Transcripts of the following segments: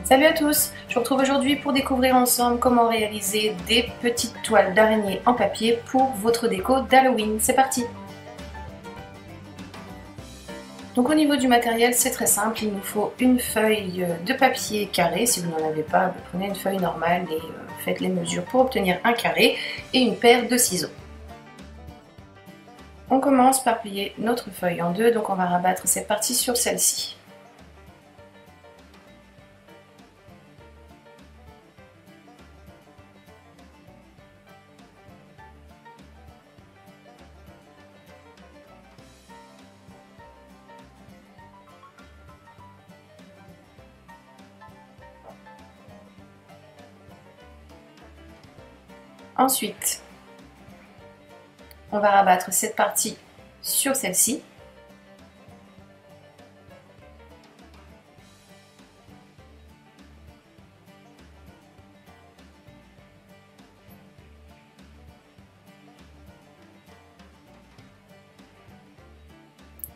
Salut à tous, je vous retrouve aujourd'hui pour découvrir ensemble comment réaliser des petites toiles d'araignée en papier pour votre déco d'Halloween. C'est parti! Donc au niveau du matériel, c'est très simple, il nous faut une feuille de papier carré. Si vous n'en avez pas, vous prenez une feuille normale et faites les mesures pour obtenir un carré et une paire de ciseaux. On commence par plier notre feuille en deux, donc on va rabattre cette partie sur celle-ci. Ensuite, on va rabattre cette partie sur celle-ci.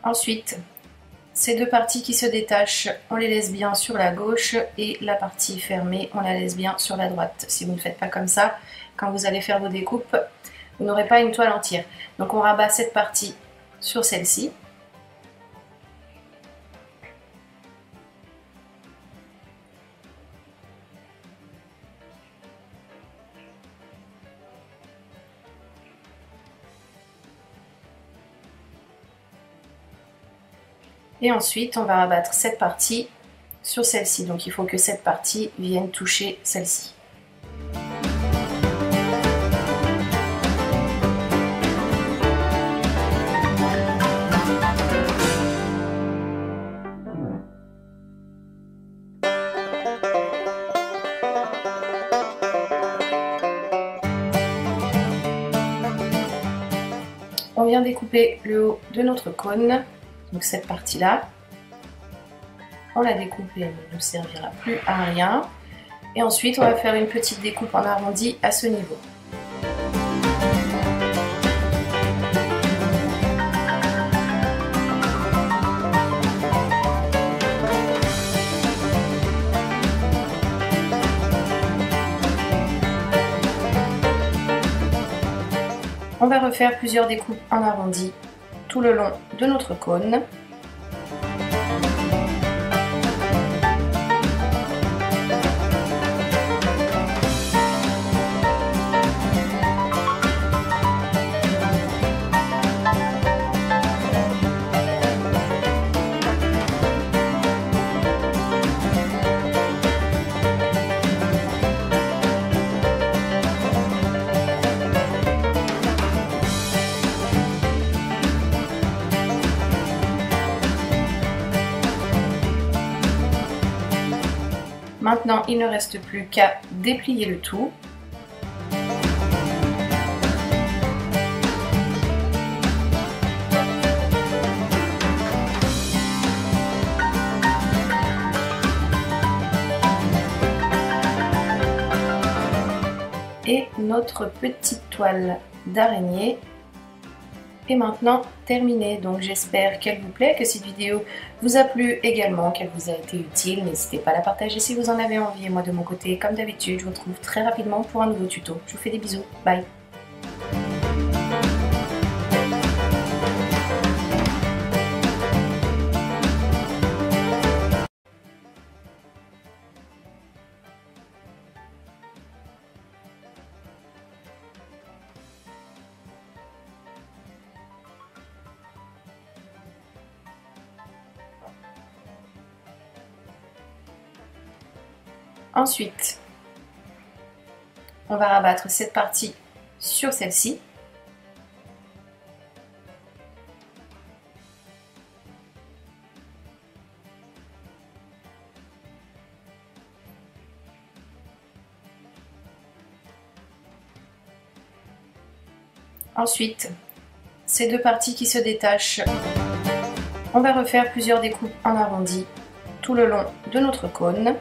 Ensuite, ces deux parties qui se détachent, on les laisse bien sur la gauche et la partie fermée, on la laisse bien sur la droite. Si vous ne faites pas comme ça, quand vous allez faire vos découpes, vous n'aurez pas une toile entière. Donc on rabat cette partie sur celle-ci. Et ensuite, on va rabattre cette partie sur celle-ci. Donc il faut que cette partie vienne toucher celle-ci. On vient découper le haut de notre cône. Donc cette partie-là, on la découpe et elle ne nous servira plus à rien. Et ensuite, on va faire une petite découpe en arrondi à ce niveau. On va refaire plusieurs découpes en arrondi tout le long de notre cône. Maintenant, il ne reste plus qu'à déplier le tout. Et notre petite toile d'araignée est maintenant terminée. Donc j'espère qu'elle vous plaît, que cette vidéo vous a plu également, qu'elle vous a été utile. N'hésitez pas à la partager si vous en avez envie. Et moi de mon côté, comme d'habitude, je vous retrouve très rapidement pour un nouveau tuto. Je vous fais des bisous. Bye. Ensuite, on va rabattre cette partie sur celle-ci. Ensuite, ces deux parties qui se détachent, on va refaire plusieurs découpes en arrondi tout le long de notre cône.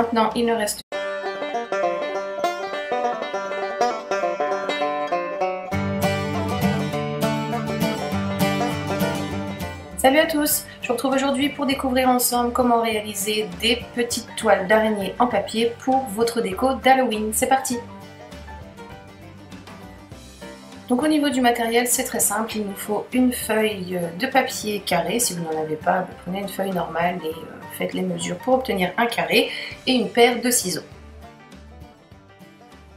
Maintenant, il ne reste Salut à tous, je vous retrouve aujourd'hui pour découvrir ensemble comment réaliser des petites toiles d'araignée en papier pour votre déco d'Halloween. C'est parti! Donc au niveau du matériel, c'est très simple, il nous faut une feuille de papier carré. Si vous n'en avez pas, vous prenez une feuille normale et faites les mesures pour obtenir un carré et une paire de ciseaux.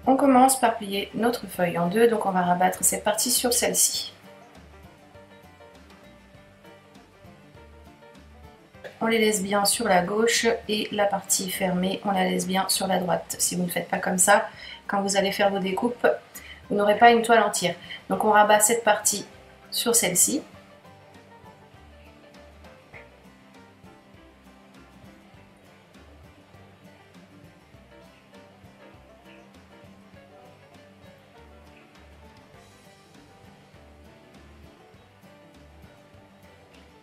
On commence par plier notre feuille en deux, donc on va rabattre cette partie sur celle-ci. On les laisse bien sur la gauche et la partie fermée, on la laisse bien sur la droite. Si vous ne faites pas comme ça, quand vous allez faire vos découpes, vous n'aurez pas une toile entière. Donc on rabat cette partie sur celle-ci.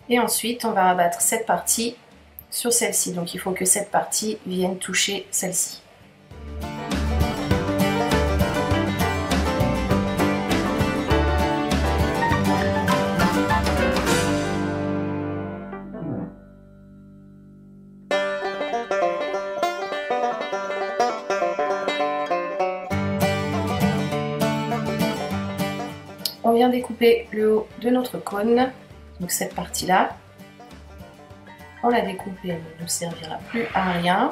Et ensuite, on va rabattre cette partie sur celle-ci. Donc il faut que cette partie vienne toucher celle-ci. On vient découper le haut de notre cône. Donc cette partie-là, on la découpe et elle ne nous servira plus à rien.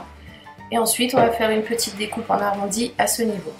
Et ensuite, on va faire une petite découpe en arrondi à ce niveau.